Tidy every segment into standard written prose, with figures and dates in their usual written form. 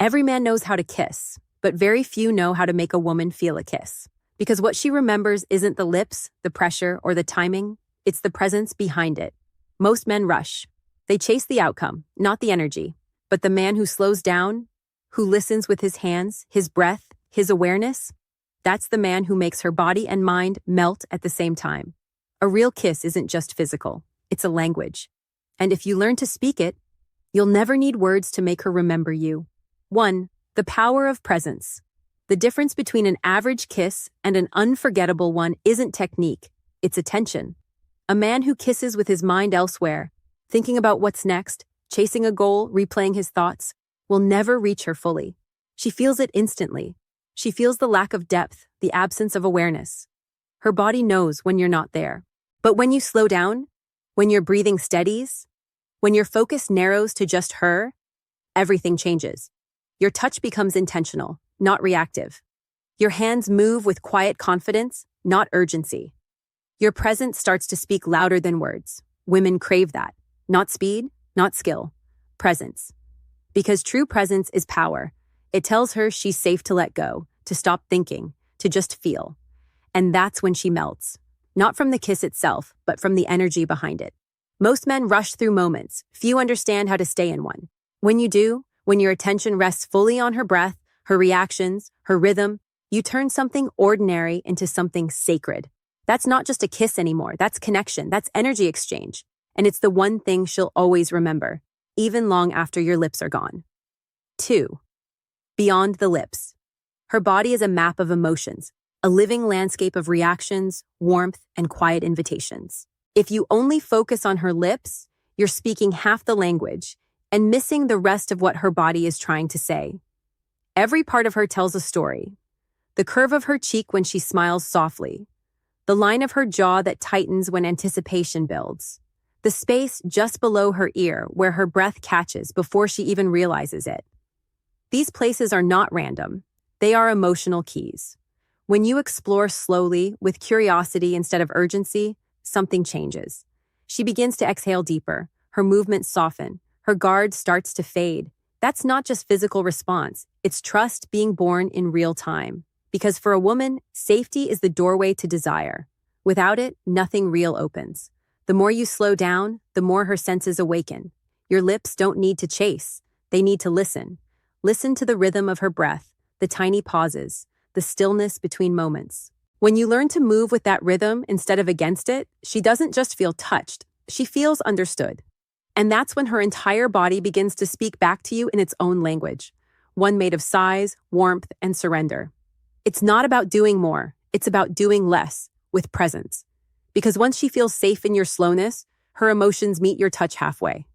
Every man knows how to kiss, but very few know how to make a woman feel a kiss. Because what she remembers isn't the lips, the pressure, or the timing, it's the presence behind it. Most men rush. They chase the outcome, not the energy. But the man who slows down, who listens with his hands, his breath, his awareness, that's the man who makes her body and mind melt at the same time. A real kiss isn't just physical, it's a language. And if you learn to speak it, you'll never need words to make her remember you. 1. The power of presence. The difference between an average kiss and an unforgettable one isn't technique, it's attention. A man who kisses with his mind elsewhere, thinking about what's next, chasing a goal, replaying his thoughts, will never reach her fully. She feels it instantly. She feels the lack of depth, the absence of awareness. Her body knows when you're not there. But when you slow down, when your breathing steadies, when your focus narrows to just her, everything changes. Your touch becomes intentional, not reactive. Your hands move with quiet confidence, not urgency. Your presence starts to speak louder than words. Women crave that. Not speed, not skill. Presence. Because true presence is power. It tells her she's safe to let go, to stop thinking, to just feel. And that's when she melts. Not from the kiss itself, but from the energy behind it. Most men rush through moments. Few understand how to stay in one. When you do, when your attention rests fully on her breath, her reactions, her rhythm, you turn something ordinary into something sacred. That's not just a kiss anymore. That's connection. That's energy exchange. And it's the one thing she'll always remember, even long after your lips are gone. 2. Beyond the lips. Her body is a map of emotions, a living landscape of reactions, warmth, and quiet invitations. If you only focus on her lips, you're speaking half the language and missing the rest of what her body is trying to say. Every part of her tells a story. The curve of her cheek when she smiles softly. The line of her jaw that tightens when anticipation builds. The space just below her ear where her breath catches before she even realizes it. These places are not random. They are emotional keys. When you explore slowly, with curiosity instead of urgency, something changes. She begins to exhale deeper. Her movements soften. Her guard starts to fade. That's not just physical response. It's trust being born in real time. Because for a woman, safety is the doorway to desire. Without it, nothing real opens. The more you slow down, the more her senses awaken. Your lips don't need to chase. They need to listen. Listen to the rhythm of her breath, the tiny pauses, the stillness between moments. When you learn to move with that rhythm instead of against it, she doesn't just feel touched, she feels understood. And that's when her entire body begins to speak back to you in its own language, one made of sighs, warmth, and surrender. It's not about doing more, it's about doing less, with presence. Because once she feels safe in your slowness, her emotions meet your touch halfway.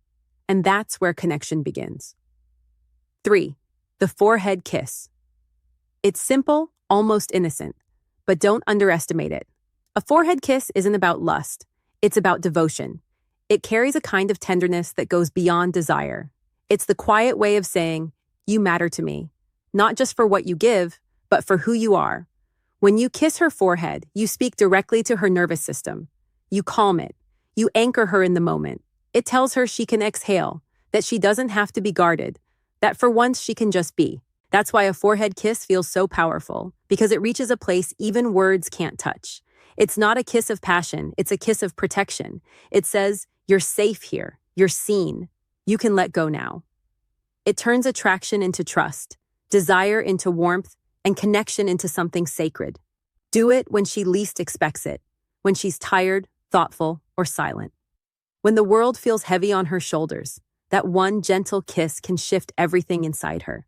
And that's where connection begins. 3. The forehead kiss. It's simple, almost innocent, but don't underestimate it. A forehead kiss isn't about lust, it's about devotion. It carries a kind of tenderness that goes beyond desire. It's the quiet way of saying, you matter to me, not just for what you give, but for who you are. When you kiss her forehead, you speak directly to her nervous system. You calm it. You anchor her in the moment. It tells her she can exhale, that she doesn't have to be guarded, that for once she can just be. That's why a forehead kiss feels so powerful, because it reaches a place even words can't touch. It's not a kiss of passion, it's a kiss of protection. It says, you're safe here, you're seen, you can let go now. It turns attraction into trust, desire into warmth, and connection into something sacred. Do it when she least expects it, when she's tired, thoughtful, or silent. When the world feels heavy on her shoulders, that one gentle kiss can shift everything inside her.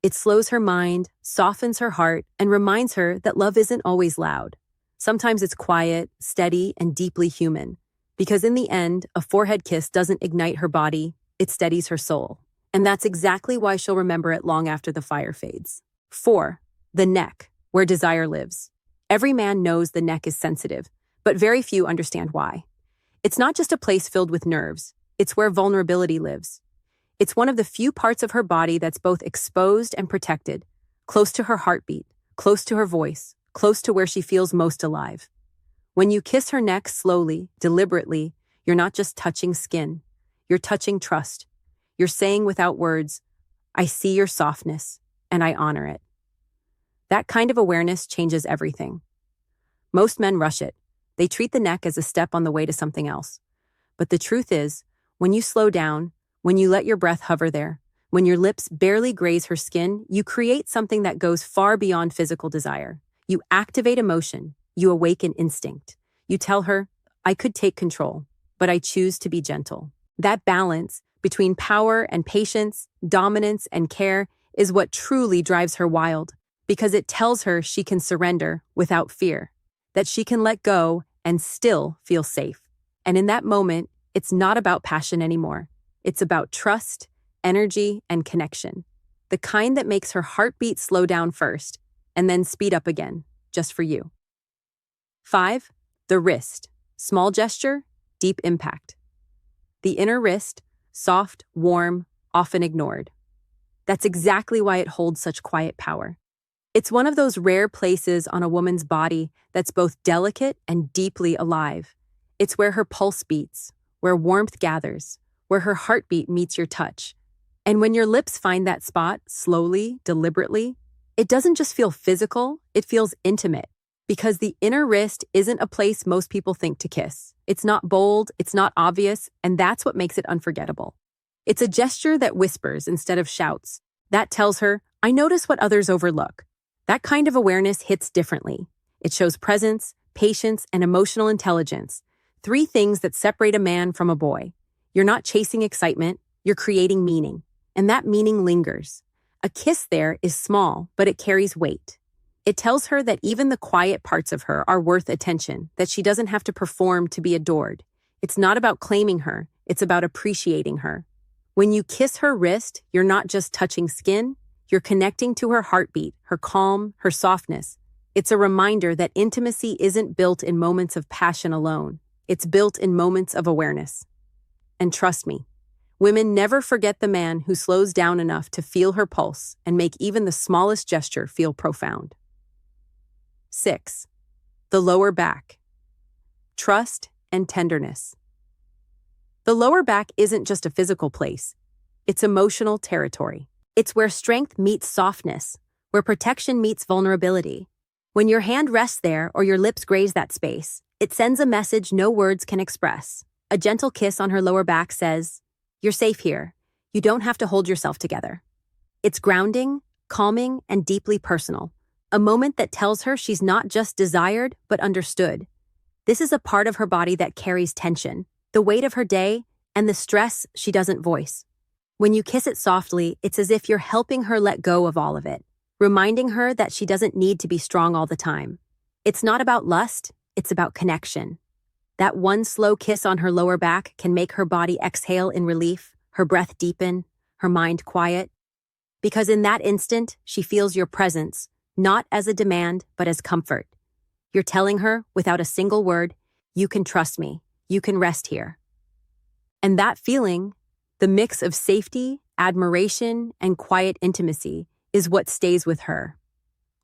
It slows her mind, softens her heart, and reminds her that love isn't always loud. Sometimes it's quiet, steady, and deeply human. Because in the end, a forehead kiss doesn't ignite her body, it steadies her soul. And that's exactly why she'll remember it long after the fire fades. 4. The neck, where desire lives. Every man knows the neck is sensitive, but very few understand why. It's not just a place filled with nerves, it's where vulnerability lives. It's one of the few parts of her body that's both exposed and protected, close to her heartbeat, close to her voice, close to where she feels most alive. When you kiss her neck slowly, deliberately, you're not just touching skin. You're touching trust. You're saying without words, I see your softness, and I honor it. That kind of awareness changes everything. Most men rush it. They treat the neck as a step on the way to something else. But the truth is, when you slow down, when you let your breath hover there, when your lips barely graze her skin, you create something that goes far beyond physical desire. You activate emotion. You awaken instinct. You tell her, I could take control, but I choose to be gentle. That balance between power and patience, dominance and care is what truly drives her wild, because it tells her she can surrender without fear, that she can let go and still feel safe. And in that moment, it's not about passion anymore. It's about trust, energy, and connection. The kind that makes her heartbeat slow down first and then speed up again, just for you. 5. The wrist. Small gesture, deep impact. The inner wrist, soft, warm, often ignored. That's exactly why it holds such quiet power. It's one of those rare places on a woman's body that's both delicate and deeply alive. It's where her pulse beats, where warmth gathers, where her heartbeat meets your touch. And when your lips find that spot, slowly, deliberately, it doesn't just feel physical, it feels intimate. Because the inner wrist isn't a place most people think to kiss. It's not bold, it's not obvious, and that's what makes it unforgettable. It's a gesture that whispers instead of shouts. That tells her, I notice what others overlook. That kind of awareness hits differently. It shows presence, patience, and emotional intelligence. 3 things that separate a man from a boy. You're not chasing excitement, you're creating meaning. And that meaning lingers. A kiss there is small, but it carries weight. It tells her that even the quiet parts of her are worth attention, that she doesn't have to perform to be adored. It's not about claiming her, it's about appreciating her. When you kiss her wrist, you're not just touching skin, you're connecting to her heartbeat, her calm, her softness. It's a reminder that intimacy isn't built in moments of passion alone. It's built in moments of awareness. And trust me, women never forget the man who slows down enough to feel her pulse and make even the smallest gesture feel profound. 6. The lower back. Trust and tenderness. The lower back isn't just a physical place. It's emotional territory. It's where strength meets softness, where protection meets vulnerability. When your hand rests there or your lips graze that space, it sends a message no words can express. A gentle kiss on her lower back says, you're safe here. You don't have to hold yourself together. It's grounding, calming, and deeply personal. A moment that tells her she's not just desired, but understood. This is a part of her body that carries tension, the weight of her day, and the stress she doesn't voice. When you kiss it softly, it's as if you're helping her let go of all of it, reminding her that she doesn't need to be strong all the time. It's not about lust, it's about connection. That one slow kiss on her lower back can make her body exhale in relief, her breath deepen, her mind quiet. Because in that instant, she feels your presence, not as a demand, but as comfort. You're telling her, without a single word, you can trust me, you can rest here. And that feeling, the mix of safety, admiration, and quiet intimacy, is what stays with her.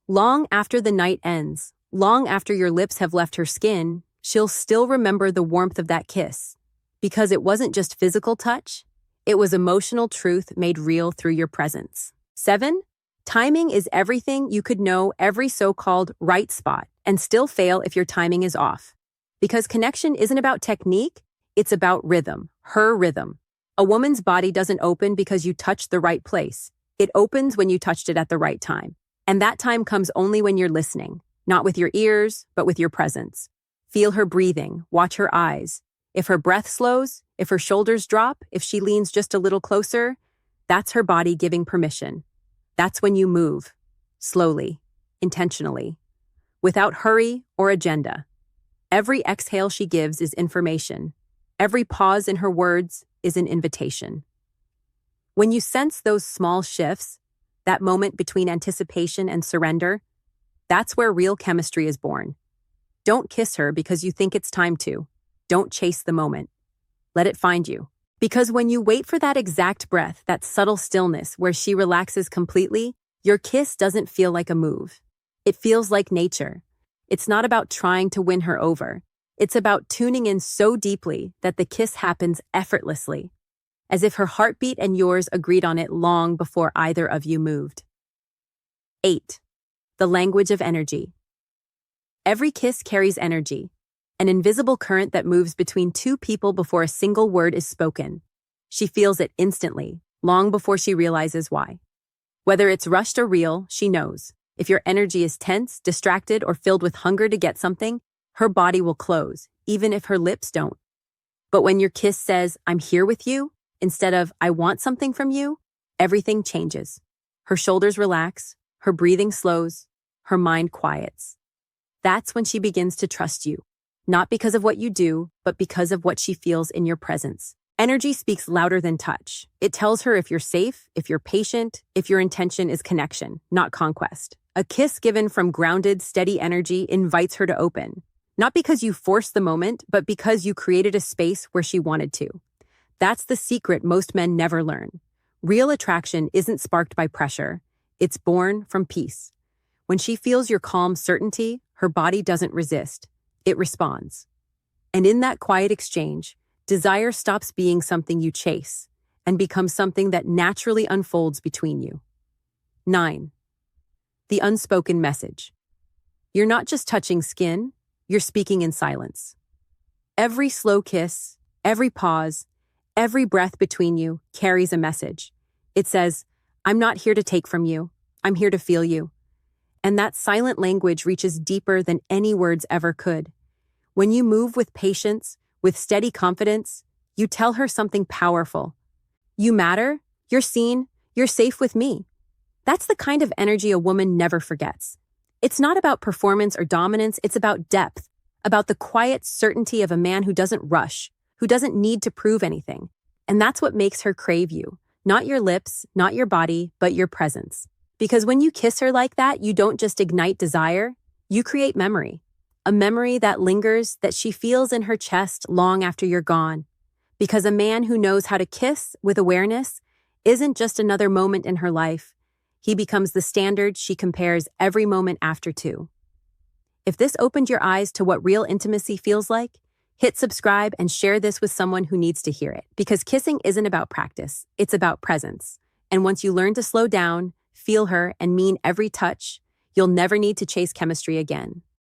Long after the night ends, long after your lips have left her skin, she'll still remember the warmth of that kiss. Because it wasn't just physical touch, it was emotional truth made real through your presence. 7. Timing is everything. You could know every so-called right spot and still fail if your timing is off. Because connection isn't about technique, it's about rhythm, her rhythm. A woman's body doesn't open because you touched the right place. It opens when you touched it at the right time. And that time comes only when you're listening, not with your ears, but with your presence. Feel her breathing, watch her eyes. If her breath slows, if her shoulders drop, if she leans just a little closer, that's her body giving permission. That's when you move, slowly, intentionally, without hurry or agenda. Every exhale she gives is information. Every pause in her words is an invitation. When you sense those small shifts, that moment between anticipation and surrender, that's where real chemistry is born. Don't kiss her because you think it's time to. Don't chase the moment. Let it find you. Because when you wait for that exact breath, that subtle stillness where she relaxes completely, your kiss doesn't feel like a move. It feels like nature. It's not about trying to win her over. It's about tuning in so deeply that the kiss happens effortlessly. as if her heartbeat and yours agreed on it long before either of you moved. 8. The language of energy. Every kiss carries energy, an invisible current that moves between two people before a single word is spoken. She feels it instantly, long before she realizes why. Whether it's rushed or real, she knows. If your energy is tense, distracted, or filled with hunger to get something, her body will close, even if her lips don't. But when your kiss says, "I'm here with you," instead of "I want something from you," everything changes. Her shoulders relax, her breathing slows, her mind quiets. That's when she begins to trust you, not because of what you do, but because of what she feels in your presence. Energy speaks louder than touch. It tells her if you're safe, if you're patient, if your intention is connection, not conquest. A kiss given from grounded, steady energy invites her to open, not because you forced the moment, but because you created a space where she wanted to. That's the secret most men never learn. Real attraction isn't sparked by pressure. It's born from peace. When she feels your calm certainty, her body doesn't resist. It responds. And in that quiet exchange, desire stops being something you chase and becomes something that naturally unfolds between you. 9. The unspoken message. You're not just touching skin, you're speaking in silence. Every slow kiss, every pause, every breath between you carries a message. It says, "I'm not here to take from you, I'm here to feel you." And that silent language reaches deeper than any words ever could. When you move with patience, with steady confidence, you tell her something powerful. You matter, you're seen, you're safe with me. That's the kind of energy a woman never forgets. It's not about performance or dominance, it's about depth, about the quiet certainty of a man who doesn't rush, who doesn't need to prove anything. And that's what makes her crave you. Not your lips, not your body, but your presence. Because when you kiss her like that, you don't just ignite desire, you create memory. A memory that lingers, that she feels in her chest long after you're gone. Because a man who knows how to kiss with awareness isn't just another moment in her life. He becomes the standard she compares every moment after to. If this opened your eyes to what real intimacy feels like, hit subscribe and share this with someone who needs to hear it. Because kissing isn't about practice, it's about presence. And once you learn to slow down, feel her, and mean every touch, you'll never need to chase chemistry again.